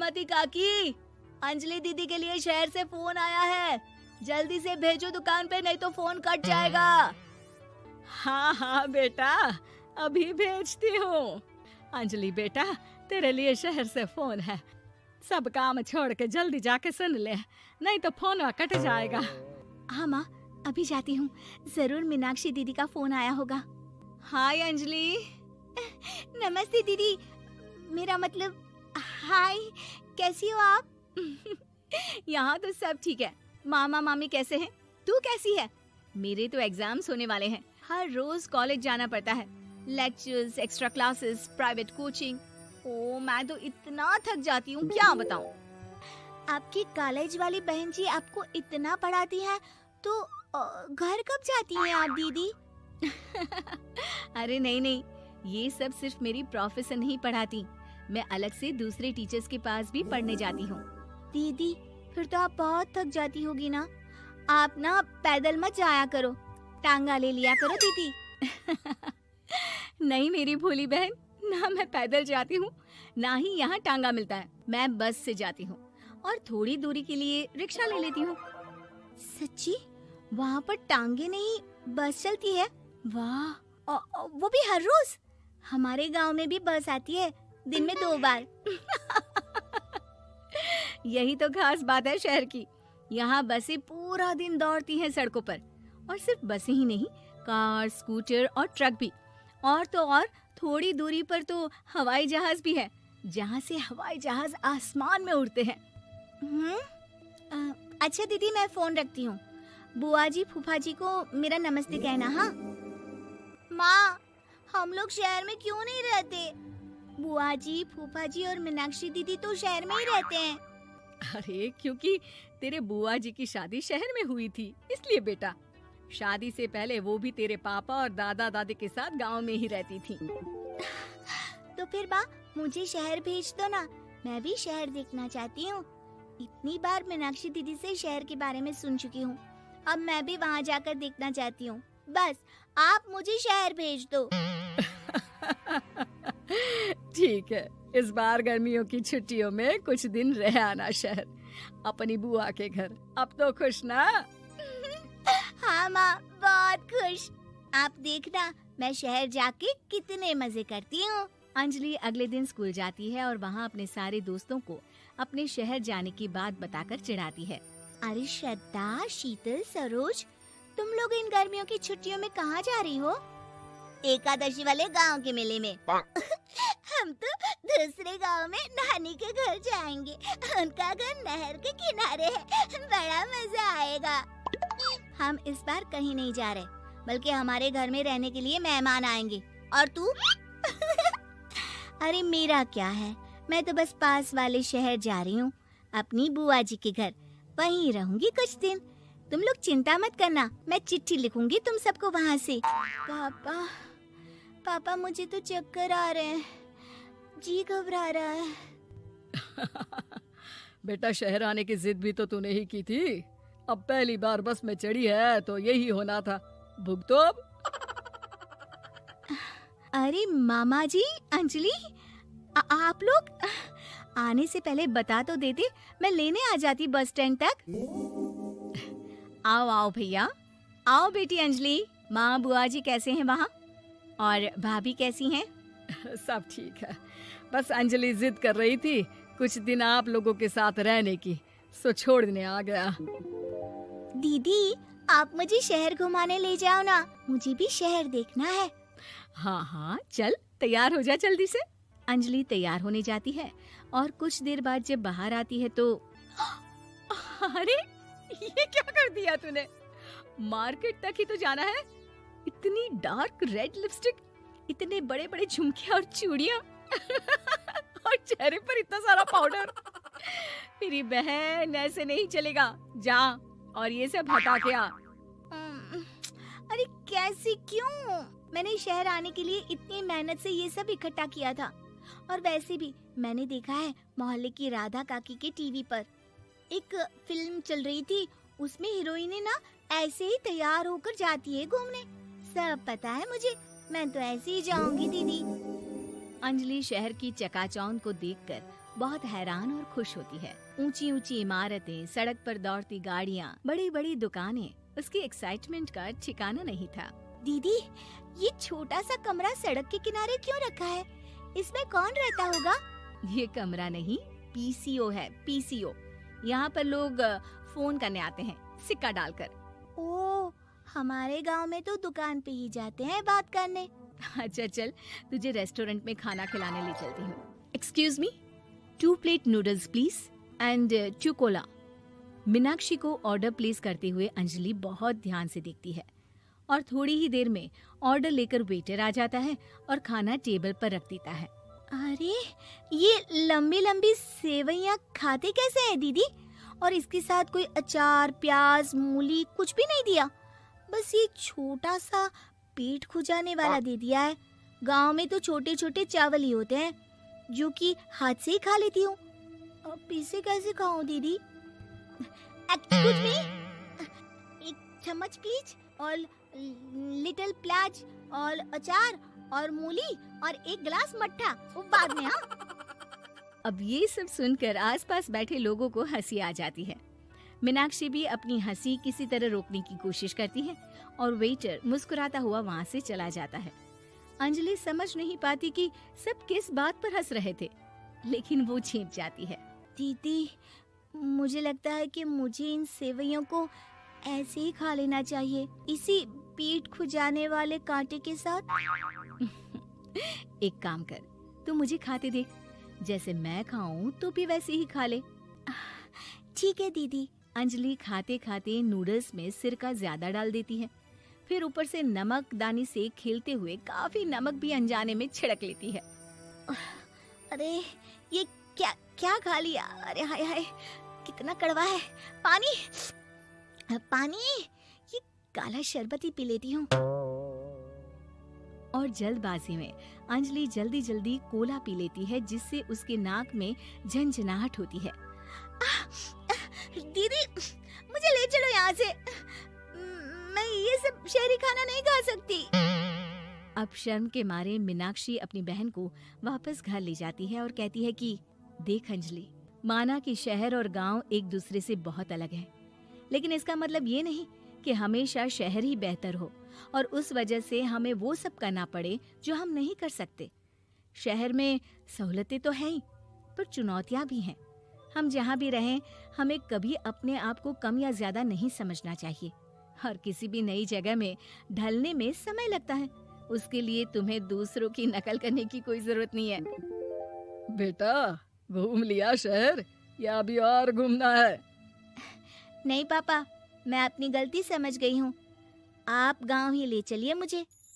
सुमति काकी, अंजलि दीदी के लिए शहर से फोन आया है। जल्दी से भेजो दुकान पे, नहीं तो फोन कट जाएगा। हाँ हाँ बेटा, अभी भेजती हूँ। अंजलि बेटा, तेरे लिए शहर से फोन है। सब काम छोड़ के जल्दी जाके सुन ले, नहीं तो फोन कट जाएगा। हाँ माँ, अभी जाती हूँ। जरूर मीनाक्षी दीदी का फोन आया होगा। हाय अंजलि। नमस्ते दीदी, मेरा मतलब हाय, कैसी हो आप? यहाँ तो सब ठीक है। मामा मामी कैसे हैं? तू कैसी है? मेरे तो एग्जाम्स होने वाले हैं। हर रोज कॉलेज जाना पड़ता है। Lectures, extra classes, private coaching. ओ, मैं तो इतना थक जाती हूँ, क्या बताऊँ। आपकी कॉलेज वाली बहन जी आपको इतना पढ़ाती है, तो घर कब जाती हैं आप दीदी? अरे नहीं नहीं, ये सब सिर्फ मेरी प्रोफेसर नहीं पढ़ाती। मैं अलग से दूसरे टीचर्स के पास भी पढ़ने जाती हूँ। दीदी, फिर तो आप बहुत थक जाती होगी ना। आप ना पैदल मत जाया करो, टांगा ले लिया करो दीदी। नहीं मेरी भोली बहन, ना मैं पैदल जाती हूँ, ना ही यहाँ टांगा मिलता है। मैं बस से जाती हूँ और थोड़ी दूरी के लिए रिक्शा ले लेती हूँ। सच्ची? वहाँ पर टांगे नहीं, बस चलती है? वाह, वो भी हर रोज? हमारे गांव में भी बस आती है, दिन में 2 बार। यही तो खास बात है शहर की। यहाँ बसें पूरा दिन दौड़ती हैं सड़कों पर। और सिर्फ बसें ही नहीं, कार, स्कूटर और ट्रक भी। और तो और थोड़ी दूरी पर तो हवाई जहाज भी है, जहाँ से हवाई जहाज आसमान में उड़ते हैं। अच्छा दीदी, मैं फोन रखती हूँ। बुआ जी, फूफा जी को मेरा नमस्ते कहना। हाँ माँ, हम लोग शहर में क्यों नहीं रहते? बुआ जी, फूफा जी और मीनाक्षी दीदी तो शहर में ही रहते हैं। अरे क्योंकि तेरे बुआ जी की शादी शहर में हुई थी, इसलिए बेटा। शादी से पहले वो भी तेरे पापा और दादा दादी के साथ गांव में ही रहती थी। तो फिर माँ, मुझे शहर भेज दो ना, मैं भी शहर देखना चाहती हूँ। इतनी बार मीनाक्षी दीदी से शहर के बारे में सुन चुकी हूँ, अब मैं भी वहाँ जाकर देखना चाहती हूँ। बस आप मुझे शहर भेज दो। ठीक है, इस बार गर्मियों की छुट्टियों में कुछ दिन रह आना शहर, अपनी बुआ के घर। अब तो खुश ना? हाँ माँ, बहुत खुश। आप देखना, मैं शहर जाके कितने मजे करती हूँ। अंजलि अगले दिन स्कूल जाती है और वहाँ अपने सारे दोस्तों को अपने शहर जाने की बात बताकर चिढ़ाती है। अरे श्रद्धा, शीतल, सरोज, तुम लोग इन गर्मियों की छुट्टियों में कहाँ जा रही हो? एकादशी वाले गांव के मेले में। हम तो दूसरे गांव में नानी के घर जाएंगे। उनका घर नहर के किनारे है, बड़ा मजा आएगा। हम इस बार कहीं नहीं जा रहे, बल्कि हमारे घर में रहने के लिए मेहमान आएंगे। और तू? अरे मेरा क्या है, मैं तो बस पास वाले शहर जा रही हूँ, अपनी बुआ जी के घर। वहीं रहूंगी कुछ दिन। तुम लोग चिंता मत करना, मैं चिट्ठी लिखूंगी तुम सबको वहाँ से। पापा, मुझे तो चक्कर आ रहे हैं, जी घबरा रहा है। बेटा, शहर आने की जिद भी तो तूने ही की थी। अब पहली बार बस में चढ़ी है तो यही होना था। भुगतो अब। अरे मामा जी, अंजलि, आप लोग आने से पहले बता तो देते, मैं लेने आ जाती बस स्टैंड तक। आओ आओ भैया, आओ बेटी अंजलि। माँ बुआ जी कैसे हैं वहाँ? और भाभी कैसी हैं? सब ठीक है, बस अंजलि जिद कर रही थी कुछ दिन आप लोगों के साथ रहने की, सो छोड़ने आ गया। दीदी, आप मुझे शहर घुमाने ले जाओ ना, मुझे भी शहर देखना है। हाँ हाँ, चल तैयार हो जा जल्दी से। अंजलि तैयार होने जाती है और कुछ देर बाद जब बाहर आती है तो अरे ये क्या कर दिया तूने? मार्केट तक ही तो जाना है। इतनी डार्क रेड लिपस्टिक, इतने बड़े बड़े झुमके और चूड़ियां और चेहरे पर इतना सारा पाउडर। मेरी बहन, ऐसे नहीं चलेगा, जा और ये सब हटा के आ। अरे कैसे, क्यों? मैंने शहर आने के लिए इतनी मेहनत से ये सब इकट्ठा किया था। और वैसे भी मैंने देखा है मोहल्ले की राधा काकी के टीवी पर एक फिल्म चल रही थी, उसमें हीरोइने ना ऐसे ही तैयार होकर जाती है घूमने। सब पता है मुझे, मैं तो ऐसे ही जाऊंगी दीदी। अंजलि शहर की चकाचौंध को देखकर बहुत हैरान और खुश होती है। ऊंची ऊंची इमारतें, सड़क पर दौड़ती गाड़ियाँ, बड़ी बड़ी दुकानें, उसकी एक्साइटमेंट का ठिकाना नहीं था। दीदी, ये छोटा सा कमरा सड़क के किनारे क्यों रखा है? इसमें कौन रहता होगा? ये कमरा नहीं, पीसीओ है, पीसीओ। यहाँ पर लोग फोन करने आते हैं, सिक्का डालकर। ओ, हमारे गांव में तो दुकान पे ही जाते हैं बात करने। अच्छा चल, तुझे रेस्टोरेंट में खाना खिलाने ले चलती हूँ। Excuse me, 2 plate noodles please and 2 Cola. Meenakshi को ऑर्डर प्लेस करते हुए अंजलि बहुत ध्यान से देखती है और थोड़ी ही देर में ऑर्डर लेकर वेटर आ जाता है और खाना टेबल पर रख देता है। अरे, ये लंबी लंबी सेवइयाँ खाते कैसे हैं दीदी? और इसके साथ कोई अचार, प्याज, मूली कुछ भी नहीं दिया, बस ये छोटा सा पेट खुजाने वाला दे दिया है। गांव में तो छोटे छोटे चावल ही होते हैं जो कि हाथ से ही खा लेती हूँ। अब इसे कैसे खाऊं दीदी? एक्सक्यूज मी, एक चम्मच प्लीज, और लिटिल प्याज और अचार और मूली और एक गिलास मट्ठा, वो बाद में। हाँ। अब ये सब सुनकर आसपास बैठे लोगों को हंसी आ जाती है। मीनाक्षी भी अपनी हंसी किसी तरह रोकने की कोशिश करती है और वेटर मुस्कुराता हुआ वहाँ से चला जाता है। अंजलि समझ नहीं पाती कि सब किस बात पर हंस रहे थे, लेकिन वो छिप जाती है। दीदी, मुझे लगता है कि मुझे इन सेवइयों को ऐसे ही खा लेना चाहिए, इसी पेट खुजाने वाले कांटे के साथ। एक काम कर, तू मुझे खाते देख, जैसे मैं खाऊं तो भी वैसे ही खा ले। ठीक है दीदी। अंजलि खाते खाते नूडल्स में सिरका ज्यादा डाल देती है, फिर ऊपर से नमक दानी से खेलते हुए काफी नमक भी अनजाने में छिड़क लेती है। अरे, ये क्या क्या खा लिया? अरे हाय हाय, कितना कड़वा है। पानी पानी, ये काला शरबत ही पी लेती हूँ। और जल्दबाजी में अंजलि जल्दी जल्दी कोला पी लेती है, जिससे उसके नाक में झंझनाहट होती है। दीदी, मुझे ले चलो यहाँ से, मैं ये सब शहरी खाना नहीं खा सकती। अब शर्म के मारे मीनाक्षी अपनी बहन को वापस घर ले जाती है और कहती है कि देख अंजलि, माना कि शहर और गांव एक दूसरे से बहुत अलग है, लेकिन इसका मतलब ये नहीं कि हमेशा शहर ही बेहतर हो और उस वजह से हमें वो सब करना पड़े जो हम नहीं कर सकते। शहर में सहूलतें तो हैं ही, पर चुनौतियां भी हैं। हम जहाँ भी रहें, हमें कभी अपने आप को कम या ज्यादा नहीं समझना चाहिए। और किसी भी नई जगह में ढलने में समय लगता है, उसके लिए तुम्हें दूसरों की नकल करने की कोई जरूरत नहीं है। बेटा, घूम लिया शहर या अभी और घूमना है? नहीं पापा, मैं अपनी गलती समझ गई हूँ, आप गांव ही ले चलिए मुझे।